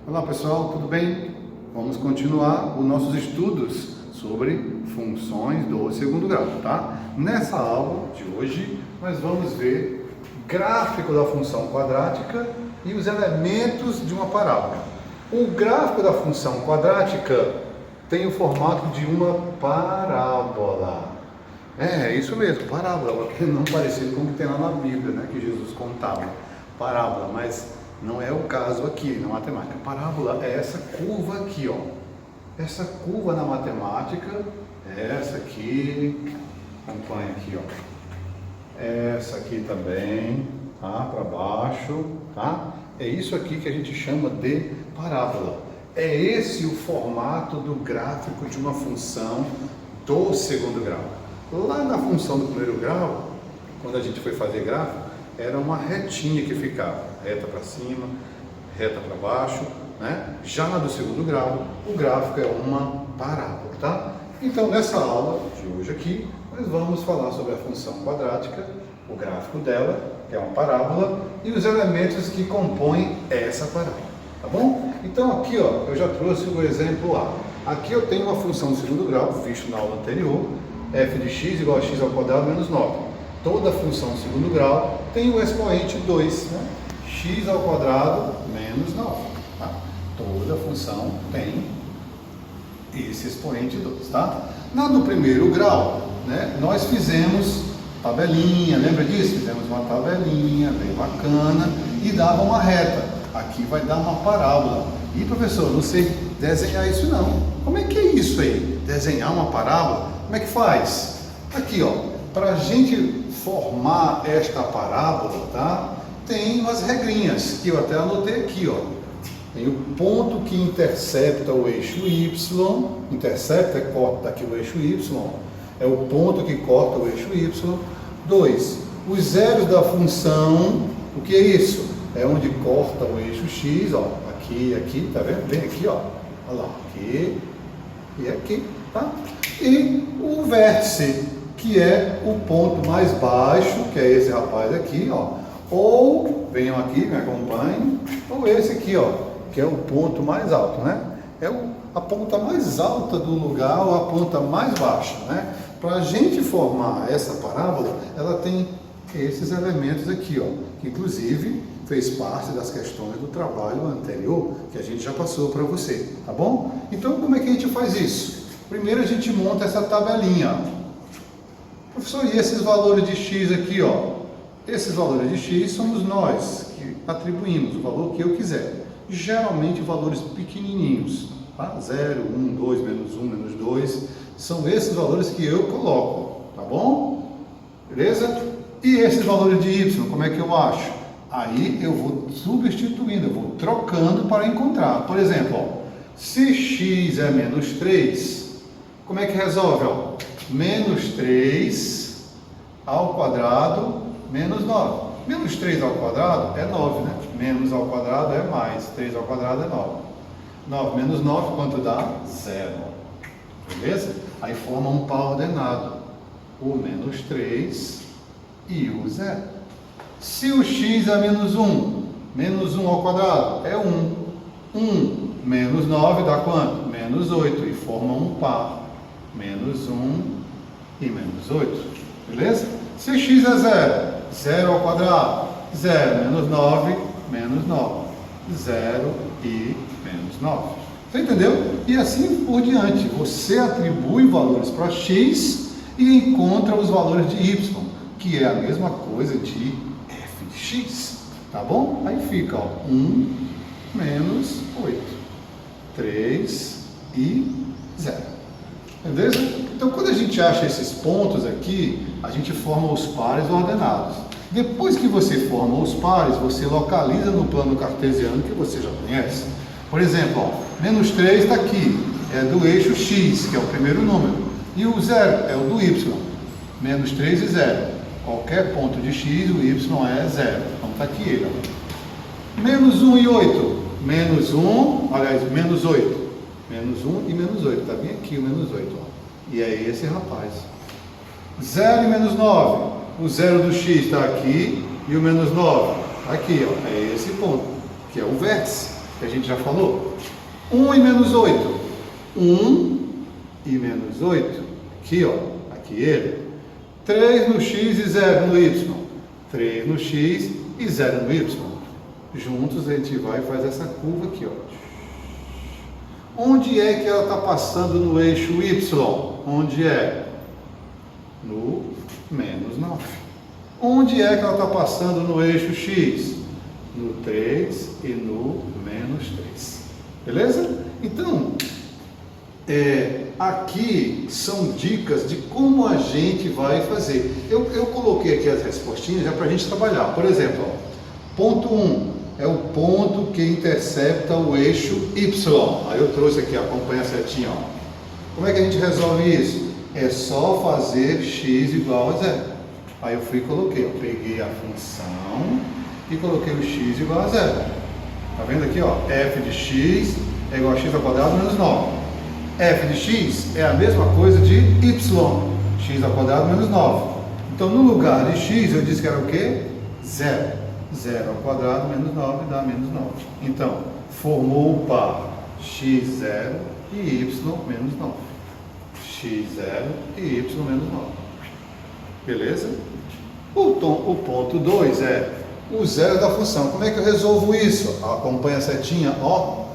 Olá pessoal, tudo bem? Vamos continuar os nossos estudos sobre funções do segundo grau, tá? Nessa aula de hoje, nós vamos ver gráfico da função quadrática e os elementos de uma parábola. O gráfico da função quadrática tem o formato de uma parábola. É isso mesmo, parábola, não parecido com o que tem lá na Bíblia, né? Que Jesus contava, parábola, mas não é o caso aqui na matemática. Parábola é essa curva aqui, ó. Essa curva na matemática é essa aqui, acompanha aqui, ó. Essa aqui também, tá? Para baixo, tá? É isso aqui que a gente chama de parábola. É esse o formato do gráfico de uma função do segundo grau. Lá na função do primeiro grau, quando a gente foi fazer gráfico, era uma retinha que ficava, reta para cima, reta para baixo, né? Já na do segundo grau, o gráfico é uma parábola, tá? Então, nessa aula de hoje aqui, nós vamos falar sobre a função quadrática, o gráfico dela, que é uma parábola, e os elementos que compõem essa parábola, tá bom? Então, aqui, ó, eu já trouxe o exemplo A. Aqui eu tenho uma função de segundo grau, visto na aula anterior, f de x igual a x ao quadrado menos 9. Toda função de segundo grau tem o expoente 2, né? X ao quadrado menos 9. Tá? Toda função tem esse expoente 2, tá? Na do primeiro grau, né, nós fizemos tabelinha, lembra disso? Fizemos uma tabelinha bem bacana e dava uma reta. Aqui vai dar uma parábola. E professor, não sei desenhar isso não. Como é que é isso aí? Desenhar uma parábola? Como é que faz? Aqui, ó. Para a gente formar esta parábola, tá? Tem umas regrinhas que eu até anotei aqui, ó. Tem o ponto que intercepta o eixo y, intercepta, corta daqui o eixo y, é o ponto que corta o eixo y. 2. Os zeros da função, o que é isso? É onde corta o eixo x, ó. Aqui, tá vendo? Bem aqui, ó. Olha lá, aqui e aqui, tá? E o vértice, que é o ponto mais baixo, que é esse rapaz aqui, ó. Ou, venham aqui, me acompanhem, ou esse aqui, ó, que é o ponto mais alto, né? É a ponta mais alta do lugar ou a ponta mais baixa, né? Para a gente formar essa parábola, ela tem esses elementos aqui, ó, que inclusive fez parte das questões do trabalho anterior, que a gente já passou para você, tá bom? Então, como é que a gente faz isso? Primeiro a gente monta essa tabelinha, ó. Professor, e esses valores de x aqui, ó? Esses valores de x somos nós que atribuímos o valor que eu quiser. Geralmente valores pequenininhos, tá? 0, 1, 2, menos 1, menos 2. São esses valores que eu coloco, tá bom? Beleza? E esses valores de y, como é que eu acho? Aí eu vou substituindo, eu vou trocando para encontrar. Por exemplo, ó, se x é menos 3, como é que resolve? Ó? Menos 3 ao quadrado menos 9. Menos 3 ao quadrado é 9, né? Menos ao quadrado é mais. 3 ao quadrado é 9. 9 menos 9, quanto dá? 0. Beleza? Aí forma um par ordenado. O menos 3 e o 0. Se o x é menos 1, menos 1 ao quadrado é 1. 1 menos 9 dá quanto? Menos 8. E forma um par. Menos 1 e menos 8, beleza? Se x é 0, 0 ao quadrado, 0 menos 9, menos 9, 0 e menos 9. Você entendeu? E assim por diante, você atribui valores para x e encontra os valores de y, que é a mesma coisa de f de x, tá bom? Aí fica, ó, 1 menos 8, 3 e 0. Beleza? Então, quando a gente acha esses pontos aqui, a gente forma os pares ordenados. Depois que você forma os pares, você localiza no plano cartesiano que você já conhece. Por exemplo, ó, menos 3 está aqui, é do eixo x, que é o primeiro número. E o 0 é o do y. Menos 3 e 0. Qualquer ponto de x, o y é 0. Então está aqui ele. Ó. Menos 1 e 8. Menos 1, aliás, menos 8. Menos 1 e menos 8, está bem aqui o menos 8, ó. E é esse rapaz. 0 e menos 9, o 0 do x está aqui e o menos 9 aqui, ó. É esse ponto, que é o vértice. que a gente já falou. 1 e menos 8. 1 e menos 8. Aqui, ó. Aqui ele. 3 no x e 0 no y. 3 no x e 0 no y. Juntos a gente vai e faz essa curva aqui, ó. Onde é que ela está passando no eixo y? Onde é? No menos 9. Onde é que ela está passando no eixo x? No 3 e no menos 3. Beleza? Então, aqui são dicas de como a gente vai fazer. Eu coloquei aqui as respostinhas já para a gente trabalhar. Por exemplo, ó, ponto 1 é o ponto que intercepta o eixo y. Aí eu trouxe aqui, acompanha a setinha. Ó. Como é que a gente resolve isso? É só fazer x igual a 0. Aí eu fui e coloquei, ó, peguei a função e coloquei o x igual a 0. Tá vendo aqui, ó? F de x é igual a x ao quadrado menos 9. F de x é a mesma coisa de y, x ao quadrado menos 9. Então, no lugar de x, eu disse que era o quê? 0. 0 ao quadrado menos 9 dá menos 9. Então, formou o par x0 e y menos 9. x0 e y menos 9. Beleza? O ponto 2 é o zero da função. Como é que eu resolvo isso? Acompanha a setinha, ó.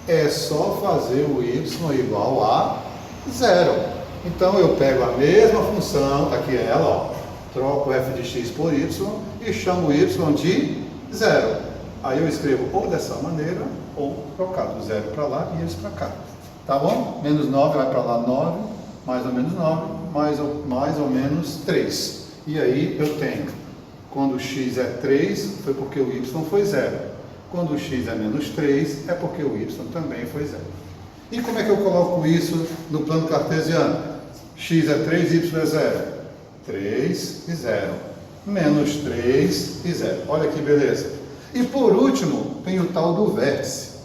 É só fazer o y igual a 0. Então, eu pego a mesma função, tá aqui ela, ó. Troco f de x por y e chamo y de 0. Aí eu escrevo ou dessa maneira, ou trocado, 0 para lá e isso para cá. Tá bom? Menos 9 vai para lá 9, mais ou menos 9, mais ou menos 3. E aí eu tenho, quando o x é 3, foi porque o y foi 0. Quando o x é menos 3, é porque o y também foi 0. E como é que eu coloco isso no plano cartesiano? X é 3, y é 0. 3 e 0. Menos 3 e 0. Olha que beleza. E por último, tem o tal do vértice,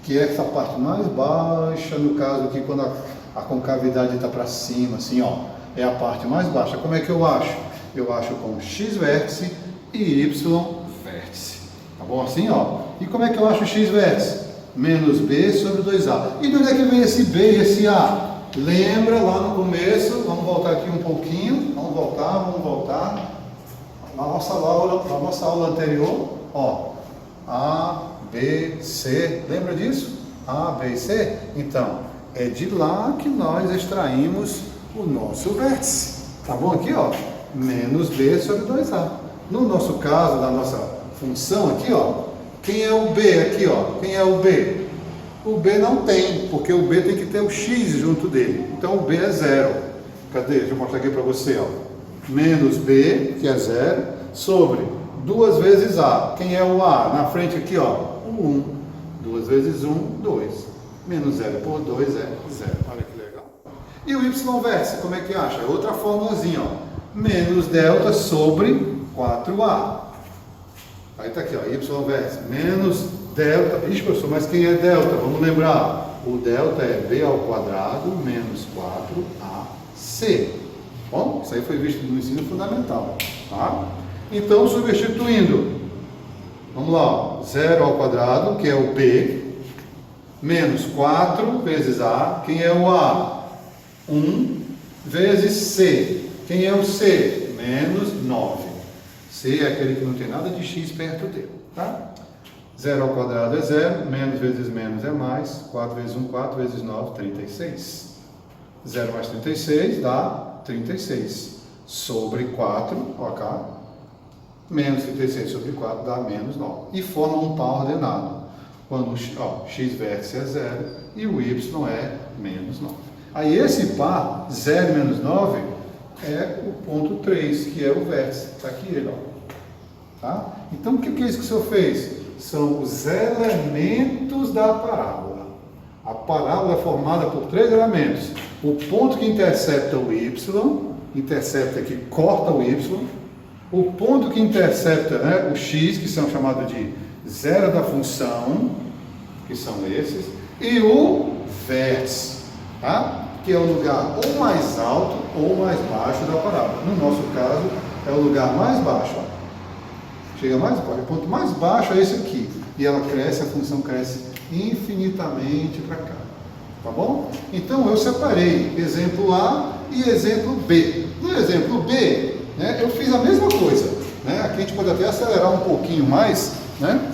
que é essa parte mais baixa, no caso aqui, quando a concavidade está para cima, assim, ó. É a parte mais baixa. Como é que eu acho? Eu acho com x vértice e y vértice. Tá bom assim, ó? E como é que eu acho x vértice? Menos b sobre 2a. E de onde é que vem esse b e esse a? Lembra lá no começo, vamos voltar aqui um pouquinho, vamos voltar. Na nossa aula anterior, ó, A, B, C, lembra disso? A, B e C? Então, é de lá que nós extraímos o nosso vértice. Tá bom aqui, ó? Menos B sobre 2A. No nosso caso, da nossa função aqui, ó, quem é o B aqui, ó? Quem é o B? O B não tem, porque o B tem que ter o x junto dele. Então o B é 0. Cadê? Deixa eu mostrar aqui para você, ó. Menos B, que é 0, sobre 2 vezes A. Quem é o A? Na frente aqui, ó, o 1. 2 vezes 1, 2. Menos 0 por 2 é 0. Olha que legal. E o y vértice, como é que acha? É outra formulazinha, ó. Menos delta sobre 4A. Aí tá aqui, ó, y vértice, menos delta. Ixi, professor, mas quem é delta? Vamos lembrar. O delta é b ao quadrado menos 4ac. Bom, isso aí foi visto no ensino fundamental, tá? Então, substituindo, vamos lá, 0 ao quadrado, que é o b, menos 4 vezes a, quem é o a? 1 vezes c, quem é o c? Menos 9. C é aquele que não tem nada de x perto dele, tá? 0 ao quadrado é 0, menos vezes menos é mais, 4 vezes 1, 4 vezes 9, 36. 0 mais 36 dá 36. Sobre 4, ó cá, menos 36 sobre 4 dá menos 9. E forma um par ordenado, quando o x vértice é 0 e o y é menos 9. Aí esse par, 0 e menos 9, é o ponto 3, que é o vértice. Está aqui ele, ó. Tá? Então, o que é isso que o senhor fez? São os elementos da parábola. A parábola é formada por 3 elementos. O ponto que intercepta o y, intercepta que corta o y. O ponto que intercepta, né, o x, que são chamados de zero da função, que são esses. E o vértice, tá? Que é o lugar ou mais alto ou mais baixo da parábola. No nosso caso, é o lugar mais baixo. Ó. Chega mais baixo. O ponto mais baixo é esse aqui. e ela cresce, a função cresce infinitamente para cá. Tá bom? Então eu separei exemplo A e exemplo B. No exemplo B, né, eu fiz a mesma coisa. Né? Aqui a gente pode até acelerar um pouquinho mais, né?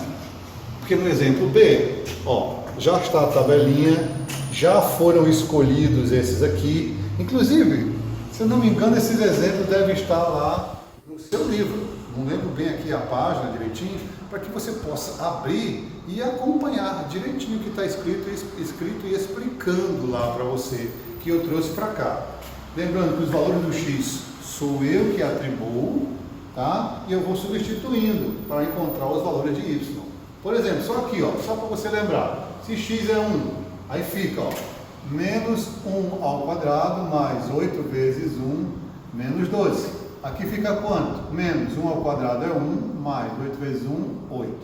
Porque no exemplo B, ó, já está a tabelinha, já foram escolhidos esses aqui. Inclusive, se eu não me engano, esses exemplos devem estar lá no seu livro. Não lembro bem aqui a página direitinho, para que você possa abrir e acompanhar direitinho o que está escrito e explicando lá para você, que eu trouxe para cá. Lembrando que os valores do x sou eu que atribuo, tá? E eu vou substituindo para encontrar os valores de y. Por exemplo, só aqui, ó, só para você lembrar, se x é 1, aí fica, ó, menos 1 ao quadrado mais 8 vezes 1, menos 12. Aqui fica quanto? Menos 1 ao quadrado é 1, mais 8 vezes 1, 8.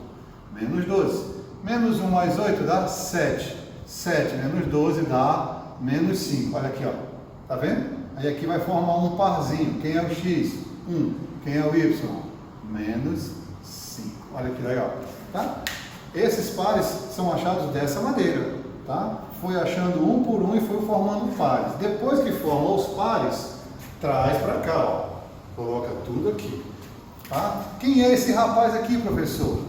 Menos 12. Menos 1 mais 8 dá 7. 7 menos 12 dá menos 5. Olha aqui, ó. Tá vendo? Aí aqui vai formar um parzinho. Quem é o x? 1. Quem é o y? Menos 5. Olha que legal. Tá? Esses pares são achados dessa maneira. Tá? Foi achando um por um e foi formando pares. Depois que forma os pares, traz para cá, ó. Coloca tudo aqui. Tá? Quem é esse rapaz aqui, professor?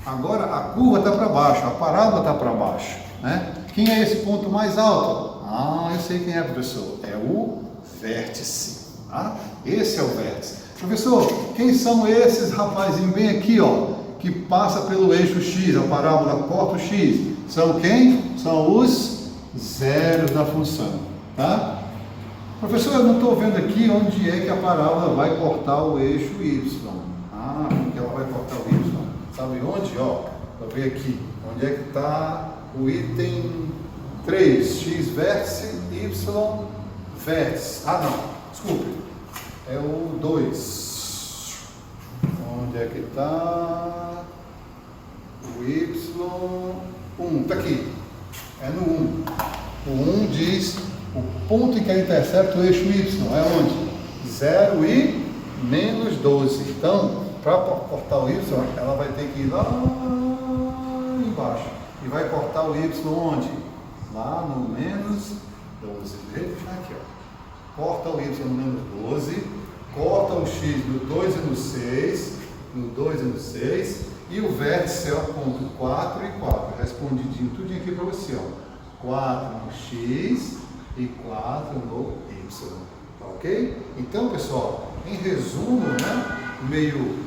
Agora a curva está para baixo, a parábola está para baixo. Né? Quem é esse ponto mais alto? Ah, eu sei quem é, professor. É o vértice. Tá? Esse é o vértice. Professor, quem são esses rapazinhos bem aqui, ó, que passa pelo eixo x, a parábola corta o x? São quem? São os zeros da função. Tá? Professor, eu não estou vendo aqui onde é que a parábola vai cortar o eixo y. Ah, porque ela vai cortar o y. Sabe onde? Ó, eu ver aqui. Onde é que está o item 3? X vértice, y vértice. Ah, não. Desculpe. É o 2. Onde é que está o y1? Está aqui. É no 1. O 1 diz o ponto em que ela intercepta o eixo y. É onde? 0 e menos 12. Então, para cortar o y, ela vai ter que ir lá embaixo. E vai cortar o y onde? Lá no menos 12. Veja aqui, ó. Corta o y no menos 12. Corta o x no 2 e no 6. No 2 e no 6. E o vértice é o ponto 4 e 4. Respondidinho tudinho aqui para você, ó. 4 no x e 4 no y. Tá ok? Então, pessoal, em resumo, né? Meio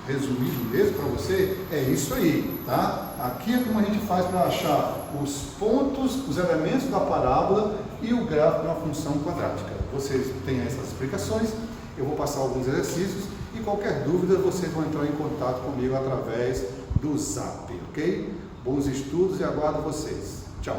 resumido mesmo para você, é isso aí, tá? Aqui é como a gente faz para achar os pontos, os elementos da parábola e o gráfico na função quadrática. Vocês têm essas explicações, eu vou passar alguns exercícios e qualquer dúvida vocês vão entrar em contato comigo através do Zap, ok? Bons estudos e aguardo vocês. Tchau!